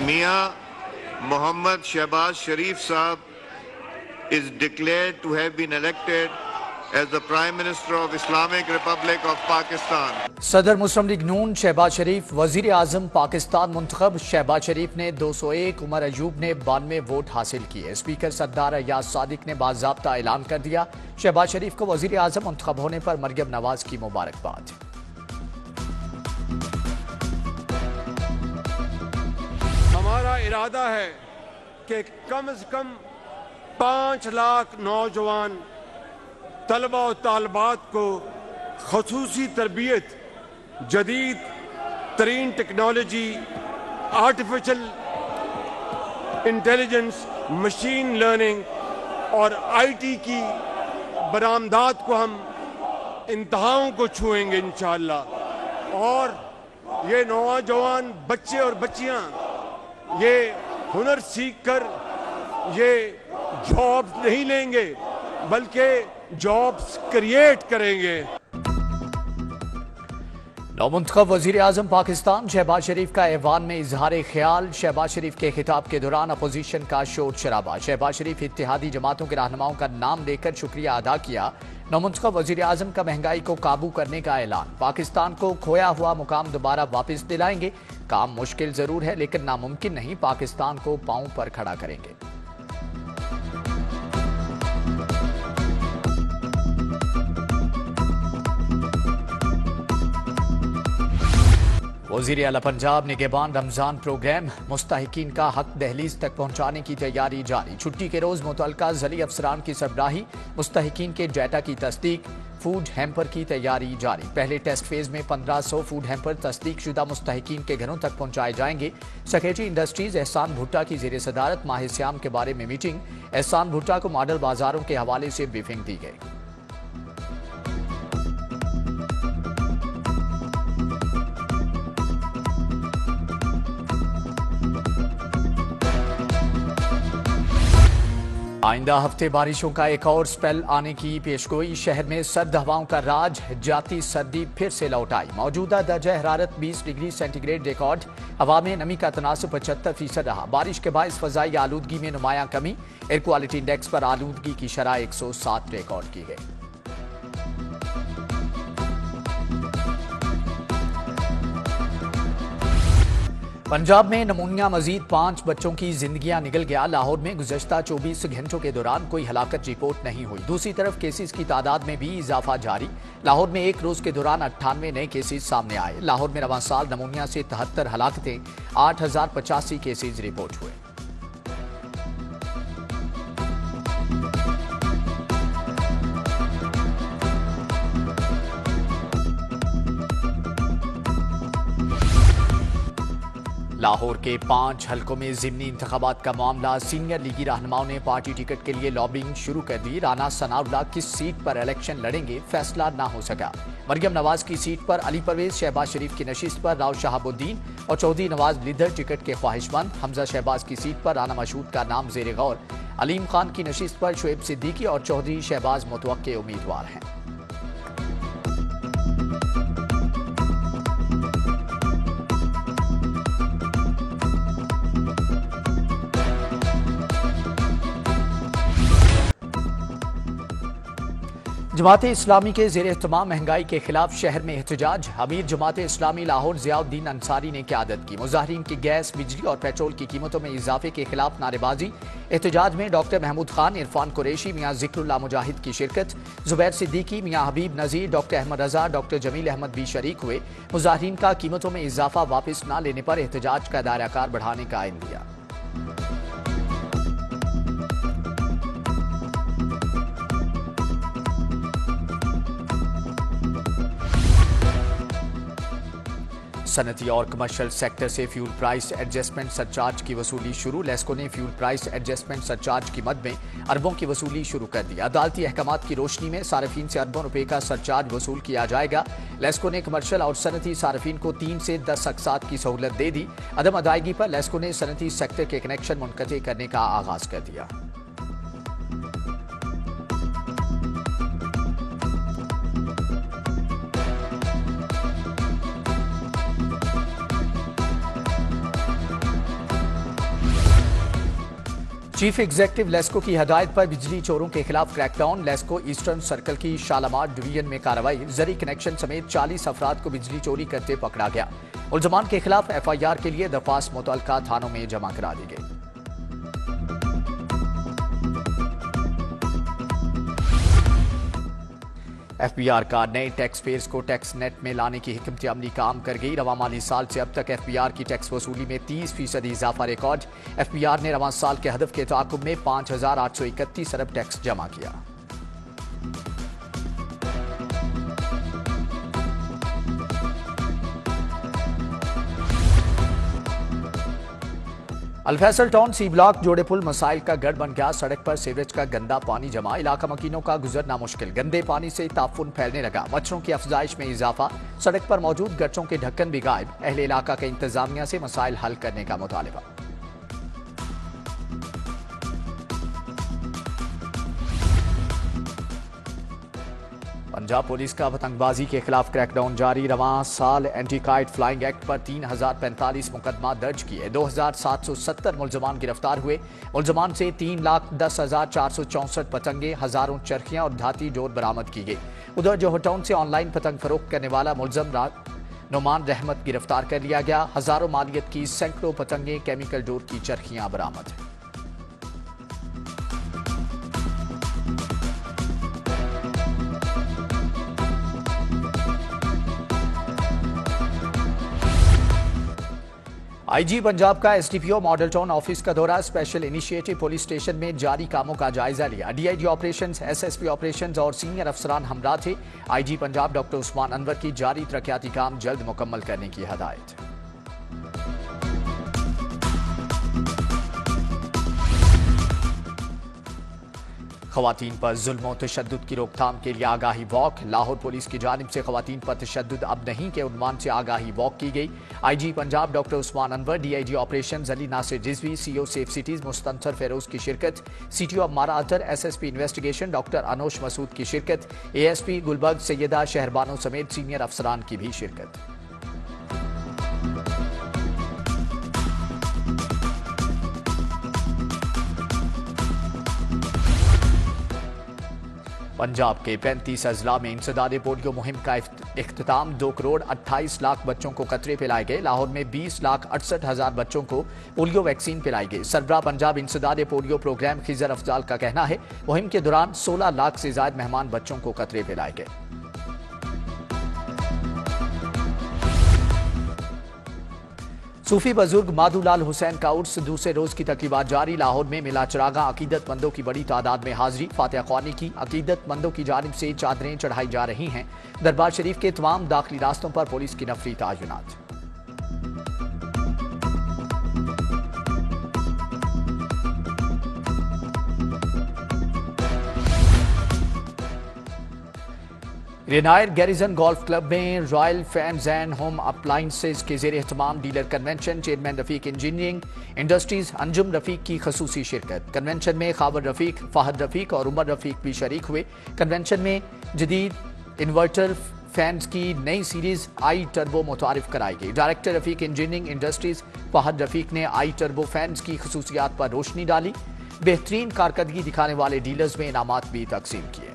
Mia Mohammad Shehbaz Sharif Saab is declared to have been elected as the Prime Minister of Islamic Republic of Pakistan. सदर मुस्लिम league नून शहबाज शरीफ वजीर आजम पाकिस्तान मुंतखब। शहबाज शरीफ ने 201, उमर अयूब ने 92 vote हासिल किए। Speaker सरदार अयाज सादिक ने बाज़ाब्ता ऐलान कर दिया। शहबाज शरीफ को वजीर आजम मुंतखब होने पर मरियम नवाज की मुबारकबाद। हमारा इरादा है कि कम से कम 5 लाख नौजवान तलबा और तालबात को खसूसी तरबियत, जदीद तरीन technology, artificial intelligence, machine learning और आईटी की बरामदात को हम इंतहाओं को छुएंगे इंशाअल्लाह। और ये नौजवान बच्चे और बच्चियां ये हुनर सीख कर ये जॉब नहीं लेंगे बल्कि जॉब्स क्रिएट करेंगे। नौमुंतखब वजीर आजम पाकिस्तान शहबाज शरीफ का ऐवान में इजहार ख्याल। शहबाज शरीफ के खिताब के दौरान अपोजिशन का शोर शराबा। शहबाज शरीफ इत्तेहादी जमातों के रहनुमाओं का नाम लेकर शुक्रिया अदा किया। नौमुंतखब वजीर आजम का महंगाई को काबू करने का ऐलान। पाकिस्तान को खोया हुआ मुकाम दोबारा वापस दिलाएंगे। काम मुश्किल जरूर है लेकिन नामुमकिन नहीं, पाकिस्तान को पांव पर खड़ा करेंगे। वज़ीर आला पंजाब निगहबान रमजान प्रोग्राम। मुस्तहिकीन का हक दहलीज तक पहुंचाने की तैयारी जारी। छुट्टी के रोज मुतल्लका ज़ली अफसरान की सरबराही, मुस्तहिकीन के डाटा की तस्दीक। फूड हैम्पर की तैयारी जारी। पहले टेस्ट फेज में 1500 फूड हैम्पर तस्दीक शुदा मुस्तहिकीन के घरों तक पहुंचाए जाएंगे। सेक्रेटरी इंडस्ट्रीज एहसान भुट्टा की ज़ेर सदारत माह सियाम के बारे में मीटिंग। एहसान भुट्टा को मॉडल बाजारों के हवाले से ब्रीफिंग दी गई। आइंदा हफ्ते बारिशों का एक और स्पेल आने की पेशगोई। शहर में सर्द हवाओं का राज, जाती सर्दी फिर से लौट आई। मौजूदा दर्जा हरारत 20 डिग्री सेंटीग्रेड रिकॉर्ड। हवा में नमी का तनासुब 75% रहा। बारिश के बायस फजाई आलूदगी में नुमाया कमी। एयर क्वालिटी इंडेक्स पर आलूदगी की शरह 107 रिकॉर्ड की गई। पंजाब में नमूनिया मजीद 5 बच्चों की जिंदगियां निकल गया। लाहौर में गुज़श्ता 24 घंटों के दौरान कोई हलाकत रिपोर्ट नहीं हुई। दूसरी तरफ केसेस की तादाद में भी इजाफा जारी। लाहौर में एक रोज के दौरान 98 नए केसेस सामने आए। लाहौर में रवां साल नमूनिया से 73 हलाकतें, 8085 केसेस रिपोर्ट हुए। लाहौर के 5 हलकों में ज़िमनी इंतखाबात का मामला। सीनियर लीगी रहनुमाओं ने पार्टी टिकट के लिए लॉबिंग शुरू कर दी। राना सनाउल्लाह किस सीट पर इलेक्शन लड़ेंगे फैसला ना हो सका। मरियम नवाज की सीट पर अली परवेज, शहबाज शरीफ की नशिस्त पर राव शहाबुद्दीन और चौधरी नवाज लिदर टिकट के ख्वाहिशमंद। हमजा शहबाज की सीट पर राना मशहूद का नाम ज़ेर गौर। अलीम खान की नशिस्त पर शुएब सिद्दीकी और चौधरी शहबाज मुतवक्के उम्मीदवार हैं। जमात इस्लामी के ज़ेर एहतमाम महंगाई के खिलाफ शहर में एहतजाज। अमीर जमात इस्लामी लाहौर ज़ियाउद्दीन अंसारी ने क़यादत की। मुजाहिरीन की गैस, बिजली और पेट्रोल की कीमतों में इजाफे के खिलाफ नारेबाजी। एहतजाज में डॉक्टर महमूद खान, इरफान कुरैशी, मियाँ ज़िक्रुल्लाह मुजाहिद की शिरकत। जुबैर सिद्दीकी, मियाँ हबीब नज़ीर, डॉक्टर अहमद रजा, डॉक्टर जमील अहमद भी शरीक हुए। मुजाहिरीन का कीमतों में इजाफा वापस न लेने पर एहतजाज का दायराकार बढ़ाने का ऐलान दिया। सनती और कमर्शियल सेक्टर से फ्यूल प्राइस एडजस्टमेंट सरचार्ज की वसूली शुरू। लेस्को ने फ्यूल प्राइस एडजस्टमेंट सरचार्ज की मद में अरबों की वसूली शुरू कर दी। अदालती अहकामात की रोशनी में सार्फिन से अरबों रुपए का सरचार्ज वसूल किया जाएगा। लेस्को ने कमर्शियल और सनती सार्फिन को 3 से 10 अक़सात की सहूलत दे दी। अदम अदायगी पर लेस्को ने सनती सेक्टर के कनेक्शन मुनक़ते करने का आगाज कर दिया। चीफ एग्जीक्यूटिव लेस्को की हदायत पर बिजली चोरों के खिलाफ क्रैकडाउन। लेस्को ईस्टर्न सर्कल की शालामार डिवीजन में कार्रवाई। जरी कनेक्शन समेत 40 अफराद को बिजली चोरी करते पकड़ा गया। मुलजमान के खिलाफ FIR के लिए दरख्वास्त मुतल्लिका थानों में जमा करा दी गई। FBR का नए टैक्स पेयर्स को टैक्स नेट में लाने की हिकमत अमली काम कर गई। रवां माली साल से अब तक FBR की टैक्स वसूली में 30% इजाफा रिकॉर्ड। FBR ने रवां साल के हदफ के ताकुब में 5,831 अरब टैक्स जमा किया। अल्फैसल टाउन सी ब्लॉक जोड़े पुल मसाइल का गढ़ बन गया। सड़क पर सीवरेज का गंदा पानी जमा। इलाका मकीनों का गुजरना मुश्किल। गंदे पानी से ताफुन फैलने लगा। मच्छरों की अफजाइश में इजाफा। सड़क पर मौजूद गच्चों के ढक्कन भी गायब। अहले इलाका के इंतजामिया से मसाइल हल करने का मुतालिबा। पंजाब पुलिस का पतंगबाजी के खिलाफ क्रैकडाउन जारी। रवां साल एंटी काइट फ्लाइंग एक्ट पर 3045 मुकदमा दर्ज किए। 2770 मुलजमान गिरफ्तार हुए। मुलजमान से 3,10,464 पतंगे, हजारों चरखियां और धाती डोर बरामद की गई। उधर जोहर टाउन से ऑनलाइन पतंग फरोख्त करने वाला मुलजम नुमान रहमत गिरफ्तार कर लिया गया। हजारों मालियत की सैकड़ों पतंगे, केमिकल डोर की चरखियां बरामद। IG पंजाब का SDPO मॉडल टाउन ऑफिस का दौरा। स्पेशल इनिशिएटिव पुलिस स्टेशन में जारी कामों का जायजा लिया। DIG ऑपरेशंस, SSP ऑपरेशंस और सीनियर अफसरान हमरा थे। IG पंजाब डॉक्टर उस्मान अनवर की जारी तरक्याती काम जल्द मुकम्मल करने की हदायत। खवातीन पर जुल्म और तशद्दुद की रोकथाम के लिए आगाही वॉक। लाहौर पुलिस की जानिब से खवातीन पर तशद्दुद अब नहीं के उन्वान से आगाही वॉक की गई। IG Punjab doctor Usman Anwar, DIG operation Ali Nasir Rizvi, CO safe cities Mustansar Feroz की शिरकत। CTO Ammara Athar, SSP investigation doctor Anosh Masood की शिरकत। ASP गुलबर्ग सैयदा शहरबानो समेत सीनियर अफसरान की भी शिरकत। पंजाब के 35 अजला में इंसदाद पोलियो मुहिम का इख्तिताम। 2 करोड़ 28 लाख बच्चों को कतरे पिलाए गए। लाहौर में 20,68,000 बच्चों को पोलियो वैक्सीन पिलाई गई। सरबराह पंजाब इंसदाद पोलियो प्रोग्राम खिजर अफजाल का कहना है मुहिम के दौरान 16 लाख से ज्यादा मेहमान बच्चों को कतरे पिलाए गए। सूफी बुजुर्ग माधुलाल हुसैन का उर्स दूसरे रोज की तकरीबात जारी। लाहौर में मिला चरागा। अकीदतमंदों की बड़ी तादाद में हाजिरी। फातिहा ख्वानी की अकीदतमंदों की जानिब से चादरें चढ़ाई जा रही हैं। दरबार शरीफ के तमाम दाखिली रास्तों पर पुलिस की नफरी तायुनात। रेनायर गैरिजन गोल्फ क्लब में royal fans and home appliances के जेर एहतमाम dealer convention. Chairman Rafiq engineering industries Anjum Rafiq की खसूसी शिरकत। कन्वेंशन में खाबर रफीक, फाहद रफीक और उमर रफीक भी शरीक हुए। कन्वेंशन में जदीद इन्वर्टर फैंस की नई सीरीज आई टर्बो मुतारिफ कराई गई। Director Rafiq engineering industries Fahad Rafiq ने आई टर्बो फैंस की खसूसियात पर रोशनी डाली। बेहतरीन कारकर्दगी दिखाने वाले डीलर्स में इनामात भी तकसीम किए।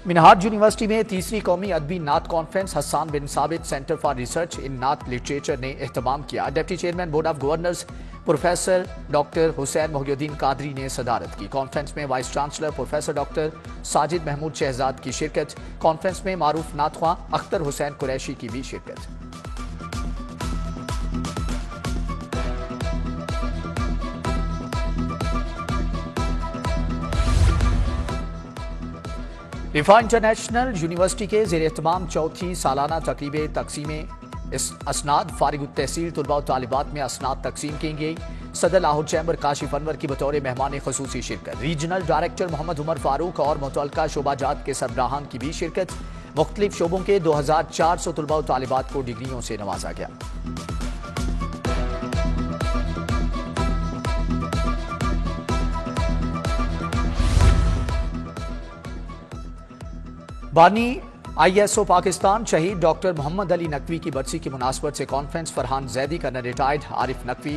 मिनहाज यूनिवर्सिटी में 3री कौमी अदबी नात कॉन्फ्रेंस हसन बिन साबित सेंटर फॉर रिसर्च इन नात लिटरेचर ने एहतमाम किया। Deputy chairman board of governors professor doctor Hussain Mohiuddin Qadri ने सदारत की। कॉन्फ्रेंस में vice chancellor professor doctor Sajid Mahmood Shahzad की शिरकत। कॉन्फ्रेंस में मारूफ नातख्वां अख्तर हुसैन कुरैशी की भी शिरकत। रिफा इंटरनेशनल यूनिवर्सिटी के जेर एहतमाम चौथी सालाना तकरीब तकसीम असनाद फारिग तहसील तलबा और तालिबात में असनाद तकसीम की गई। सदर लाहौर चैम्बर काशिफ अनवर की बतौर मेहमान खसूसी शिरकत। रीजनल डायरेक्टर मोहम्मद उमर फारूक और मुतल्लिका शोबाजात के सरबराहान की भी शिरकत। मुख्तलिफ शोबों के 2400 तलबा और तालिबात को डिग्रियों से नवाजा गया। बानी ISO पाकिस्तान शहीद डॉक्टर मोहम्मद अली नकवी की बरसी की मुनासबत से कॉन्फ्रेंस फरहान जैदी का रिटायर्ड आरिफ नकवी,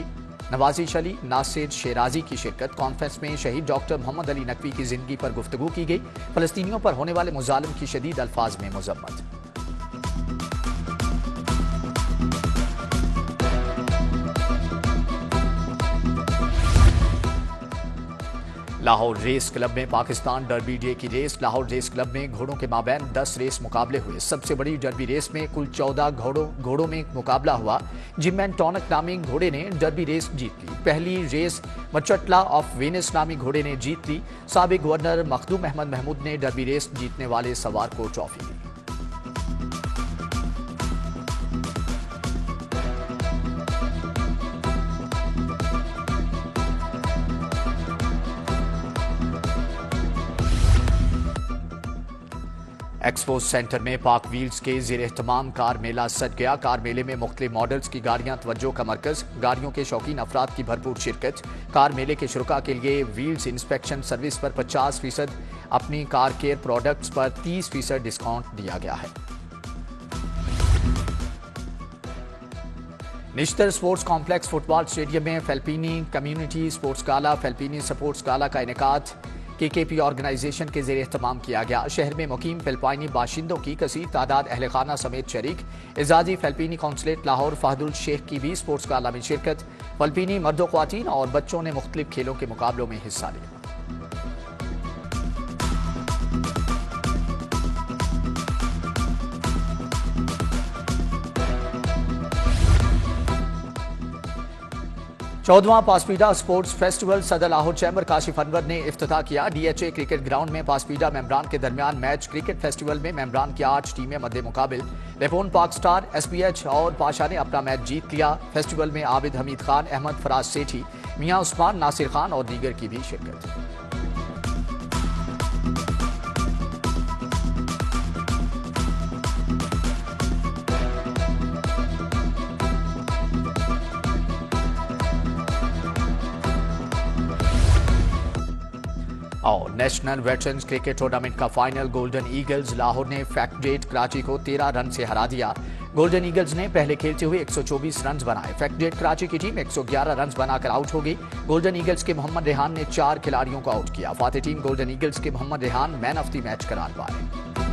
नवाजिश अली, नासिर शेराजी की शिरकत। कॉन्फ्रेंस में शहीद डॉक्टर मोहम्मद अली नकवी की जिंदगी पर गुफ्तगू की गई। फलस्तीनियों पर होने वाले मुजालिम की शदीद अल्फाज में मजम्मत। लाहौर रेस क्लब में पाकिस्तान डर्बी डे की रेस। लाहौर रेस क्लब में घोड़ों के माबैन 10 रेस मुकाबले हुए। सबसे बड़ी डर्बी रेस में कुल 14 घोड़ों में मुकाबला हुआ। जिमैन टॉनक नामी घोड़े ने डर्बी रेस जीत ली। पहली रेस मचटला ऑफ वेनिस नामी घोड़े ने जीत ली। साबिक गवर्नर मखदूम अहमद महमूद ने डर्बी रेस जीतने वाले सवार को ट्रॉफी दी। एक्सपो सेंटर में पाक व्हील्स के ज़ेर एहतमाम कार मेला सज गया। कार मेले में मुख्तलिफ मॉडल्स की गाड़ियां तवज्जो का मरकज। गाड़ियों के शौकीन अफराद की भरपूर शिरकत। कार मेले के शुरुका के लिए व्हील्स इंस्पेक्शन सर्विस पर 50%, अपनी कार केयर प्रोडक्ट्स पर 30% डिस्काउंट दिया गया है। Nishtar sports complex football stadium में फेल्पीनी कम्युनिटी स्पोर्ट्स गाला, फेल्पीनी स्पोर्ट्स गाला का इनेकाद KKP ऑर्गेनाइजेशन के ज़ेर एहतमाम किया गया। शहर में मुकीम फिलिपाइनी बाशिंदों की कसीर तादाद अहल खाना समेत शरीक। एजाजी फिलिपीनी कौंसलेट लाहौर फाहदुल शेख की भी स्पोर्ट्स गाला में शिरकत। फिलिपीनी मर्दों, ख्वातीन और बच्चों ने मुख्तलिफ खेलों के मुकाबलों में हिस्सा लिया। चौदहवां पासपीडा स्पोर्ट्स फेस्टिवल सदर लाहौर चैम्बर काशिफ अनवर ने इफ्तिताह किया। DHA क्रिकेट ग्राउंड में पासपीडा मेंबरान के दरमियान मैच। क्रिकेट फेस्टिवल में मेंबरान की 8 टीमें मद्दे मुकाबिल। लेफोन पाक स्टार, SPH और पाशा ने अपना मैच जीत लिया। फेस्टिवल में आबिद हमीद खान, अहमद फराज सेठी, मियां उस्मान, नासिर खान और दीगर की भी शिरकत। और नेशनल वेटरन्स क्रिकेट टूर्नामेंट का फाइनल गोल्डन ईगल्स लाहौर ने फैक्टडेट कराची को 13 रन से हरा दिया। गोल्डन ईगल्स ने पहले खेलते हुए 124 रन बनाए। फैक्टडेट कराची की टीम 111 रन बनाकर आउट हो गई। गोल्डन ईगल्स के मोहम्मद रेहान ने 4 खिलाड़ियों को आउट किया। फातेह टीम गोल्डन ईगल्स के Mohammad Rehan man of the match करार पाए।